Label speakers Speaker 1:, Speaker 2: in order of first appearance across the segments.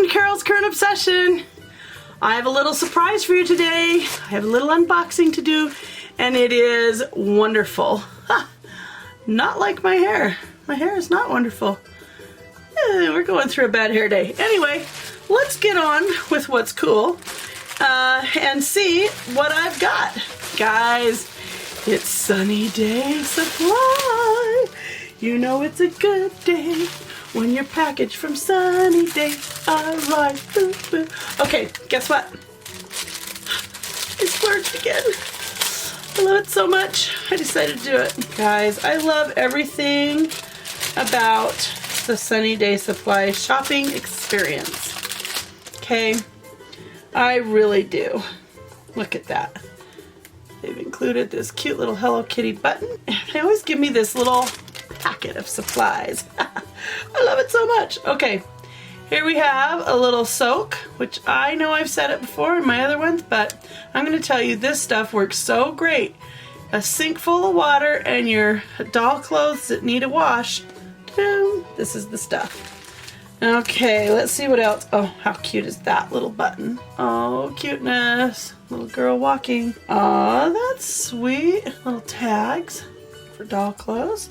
Speaker 1: to Carol's Current Obsession. I have a little surprise for you today. I have a little unboxing to do, and it is wonderful. Not like my hair. My hair is not wonderful. We're going through a bad hair day. Anyway, let's get on with what's cool and see what I've got. Guys, it's Sunny Day Supply. You know it's a good day when you're packaged from Sunny Day. Alright, boo boo. Okay, guess what? It's worked again. I love it so much. I decided to do it. Guys, I love everything about the Sunny Day Supply shopping experience. Okay, I really do. Look at that. They've included this cute little Hello Kitty button. They always give me this little packet of supplies. I love it so much. Okay, here we have a little soak, which I know I've said it before in my other ones, but I'm going to tell you this stuff works so great. A sink full of water and your doll clothes that need a wash. Boom, this is the stuff. Okay, let's see what else. Oh, how cute is that little button? Oh, cuteness. Little girl walking. Oh, that's sweet. Little tags for doll clothes.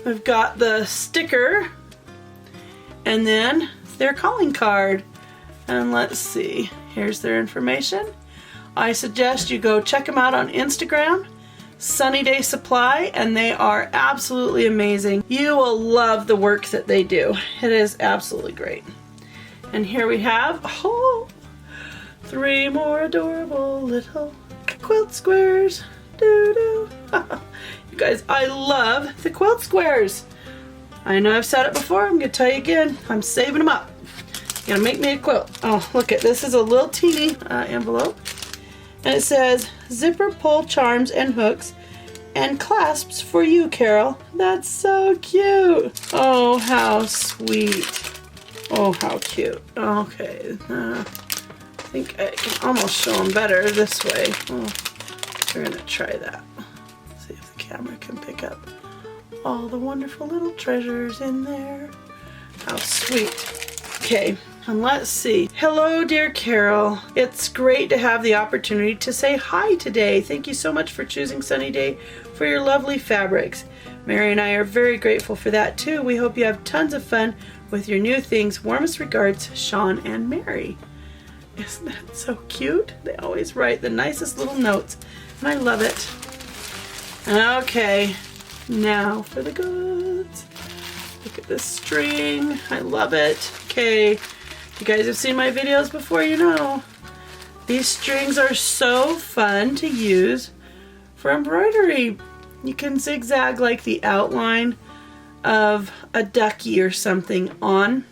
Speaker 1: We've got the sticker and then their calling card. And let's see, here's their information. I suggest you go check them out on Instagram, Sunny Day Supply, and they are absolutely amazing. You will love the work that they do. It is absolutely great. And here we have, oh, 3 more adorable little quilt squares. Doo-doo. You guys, I love the quilt squares. I know I've said it before, I'm gonna tell you again, I'm saving them up. Gonna make me a quilt. Oh, look at this is a little teeny envelope. And it says, zipper pull charms and hooks and clasps for you, Carol. That's so cute. Oh, how sweet. Oh, how cute. Okay, I think I can almost show them better this way. Oh, we're gonna try that. See if the camera can pick up all the wonderful little treasures in there. How sweet. Okay, and let's see. Hello, dear Carol. It's great to have the opportunity to say hi today. Thank you so much for choosing Sunny Day for your lovely fabrics. Mary and I are very grateful for that too. We hope you have tons of fun with your new things. Warmest regards, Sean and Mary. Isn't that so cute? They always write the nicest little notes, and I love it. Okay, now for the goods. Look at this string. I love it. Okay, if you guys have seen my videos before, you know. These strings are so fun to use for embroidery. You can zigzag like the outline of a ducky or something on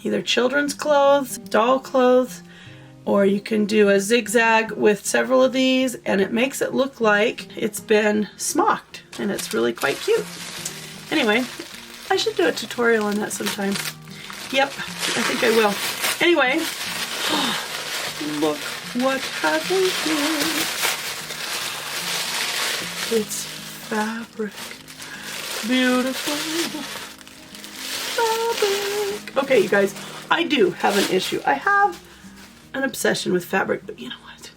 Speaker 1: either children's clothes, doll clothes, or you can do a zigzag with several of these and it makes it look like it's been smocked, and it's really quite cute. Anyway, I should do a tutorial on that sometime. Yep, I think I will. Anyway, look what have we here. It's fabric. Beautiful fabric. Okay, you guys, I do have an issue. I have an obsession with fabric, but you know what?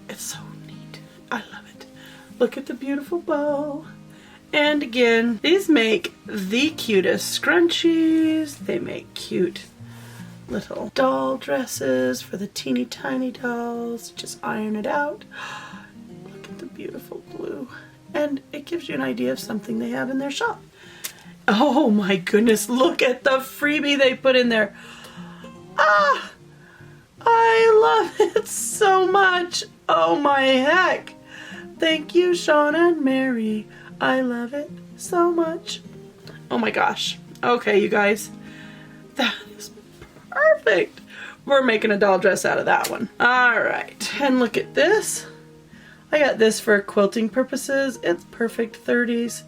Speaker 1: It's so neat. I love it. Look at the beautiful bow. And again, these make the cutest scrunchies. They make cute little doll dresses for the teeny tiny dolls. Just iron it out. Look at the beautiful blue. And it gives you an idea of something they have in their shop. Oh my goodness, look at the freebie they put in there. Ah! I love it so much. Oh my heck. Thank you, Sean and Mary. I love it so much. Oh my gosh. Okay, you guys. That is perfect. We're making a doll dress out of that one. Alright, and look at this. I got this for quilting purposes. It's perfect 30s.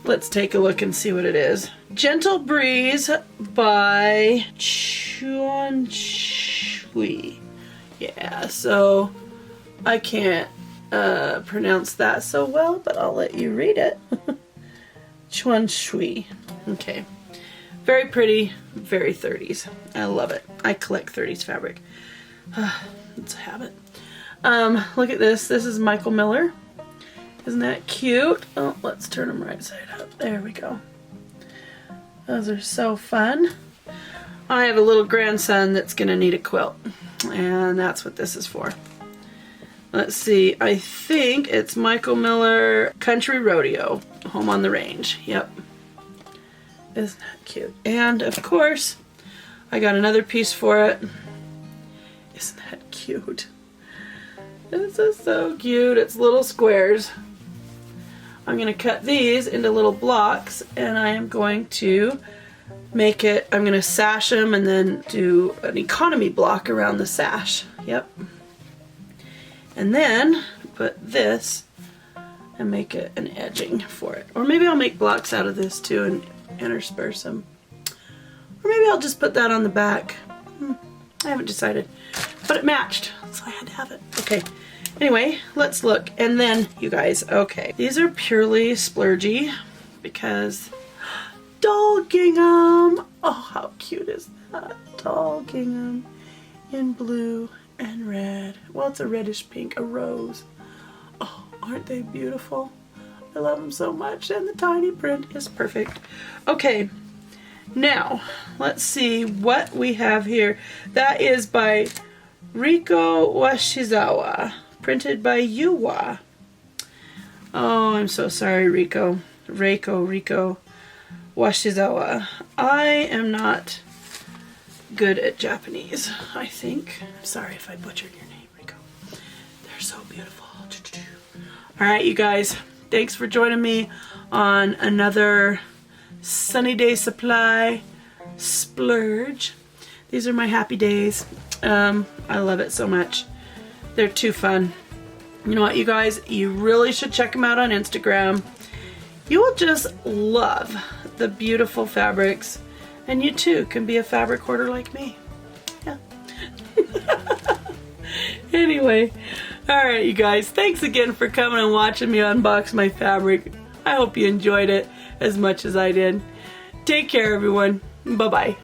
Speaker 1: Let's take a look and see what it is. Gentle Breeze by Chuanshui. Yeah, so I can't pronounce that so well, but I'll let you read it. Chuanshui. Okay. Very pretty, very 30s. I love it. I collect 30s fabric. It's a habit. Look at this. This is Michael Miller. Isn't that cute? Oh, let's turn them right side up. There we go. Those are so fun. I have a little grandson that's going to need a quilt, and that's what this is for. Let's see. I think it's Michael Miller Country Rodeo, Home on the Range. Yep. Isn't that cute? And of course, I got another piece for it. Isn't that cute? This is so cute. It's little squares. I'm going to cut these into little blocks, and I am going to make it, I'm going to sash them and then do an economy block around the sash. Yep. And then put this and make it an edging for it. Or maybe I'll make blocks out of this too and intersperse them. Or maybe I'll just put that on the back. I haven't decided. But it matched, so I had to have it. Okay. Anyway, let's look. And then, you guys, okay. These are purely splurgy because doll gingham. Oh, how cute is that? Doll gingham in blue and red. Well, it's a reddish pink, a rose. Oh, aren't they beautiful? I love them so much, and the tiny print is perfect. Okay, now let's see what we have here. That is by Riko Washizawa, printed by Yuwa. Oh, I'm so sorry, Riko Washizawa. I am not good at Japanese, I think. Sorry if I butchered your name, Riko. They're so beautiful. All right, you guys, thanks for joining me on another Sunny Day Supply splurge. These are my happy days. I love it so much. They're too fun. You know what, you guys? You really should check them out on Instagram. You will just love the beautiful fabrics, and you too can be a fabric hoarder like me. Yeah. Anyway, all right, you guys. Thanks again for coming and watching me unbox my fabric. I hope you enjoyed it as much as I did. Take care, everyone. Bye-bye.